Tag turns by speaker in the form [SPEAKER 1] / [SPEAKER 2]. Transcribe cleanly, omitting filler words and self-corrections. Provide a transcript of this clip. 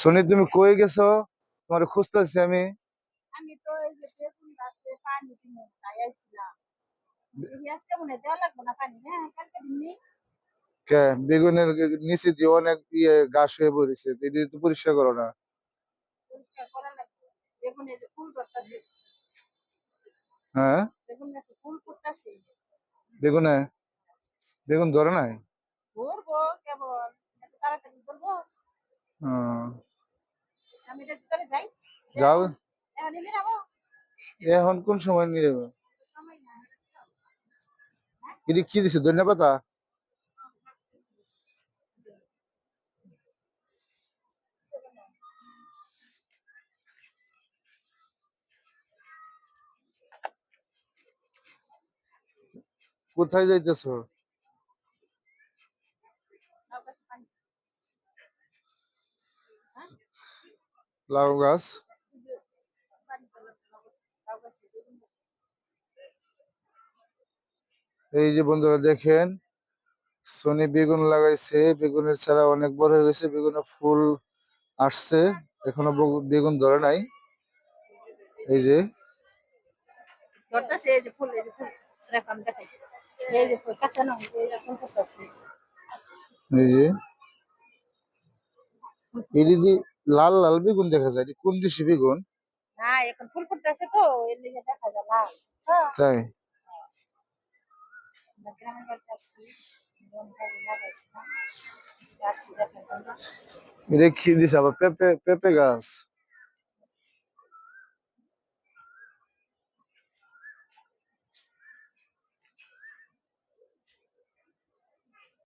[SPEAKER 1] Sony, তুমি কই গেছো? তোমার খুঁজতেছি আমি।
[SPEAKER 2] আমি তো এই যে বেগুন গাছে পানি দিমু তাই আইছিলাম। দেখি আজকে মনে হয় দেওয়া লাগবে না পানি, হ্যাঁ কালকে দিনই
[SPEAKER 1] কে বেগুনের নিচে দিয়ে অনেক ঘাস হয়ে পড়েছে, এটি তো পরিষ্কার করো না?
[SPEAKER 2] পরিষ্কার করা লাগবে। বেগুন এই যে ফুল ধরতাছে,
[SPEAKER 1] হ্যাঁ,
[SPEAKER 2] বেগুন গাছে ফুল ফুটতাছে।
[SPEAKER 1] বেগুনে বেগুন ধরে নাই?
[SPEAKER 2] ধরবো কেবল, এত তাড়াতাড়ি ধরবো?
[SPEAKER 1] হুম,
[SPEAKER 2] আমি এটার ভিতরে যাই।
[SPEAKER 1] যাও।
[SPEAKER 2] এখন এখন এমনি যাবো,
[SPEAKER 1] এখন কোন সময় নিয়ে যাবে?
[SPEAKER 2] সময় না।
[SPEAKER 1] এটি কি দিছে, ধনিয়া পাতা? কোথায় যাইতেছো?
[SPEAKER 2] লাউ গাছে পানি, হ্যাঁ
[SPEAKER 1] লাউ গাছ?
[SPEAKER 2] এই যে পানি ফেলা লাউ গাছে বেগুন গাছে।
[SPEAKER 1] এই যে বন্ধুরা দেখেন, সোনি বেগুন লাগাইছে, বেগুনের চারা অনেক বড় হয়ে গেছে, বেগুনের ফুল আসছে, এখনো বেগুন ধরে নাই। এই যে
[SPEAKER 2] ধরতাছে এই যে ফুল, এই যে ফুল রাখ আমি দেখাই। এই যে ফুল কাঁচা না, এই যে ফুল ফুটতাছে।
[SPEAKER 1] এই যে এটি দি লাল লাল বেগুন দেখা যায়, এটি কোন দেশি বেগুন?
[SPEAKER 2] না এখন ফুল ফুটতেছে তো এর লিগে দেখা যায় না, বুঝছো?
[SPEAKER 1] তাই?
[SPEAKER 2] আমরা গ্রামের বাড়িতে আসছি, বনটাকে লাগাইছিলাম, আজকে আসছি দেখার জন্য।
[SPEAKER 1] এটা কি দিছে আবার? পেঁপে পেঁপে গাছ?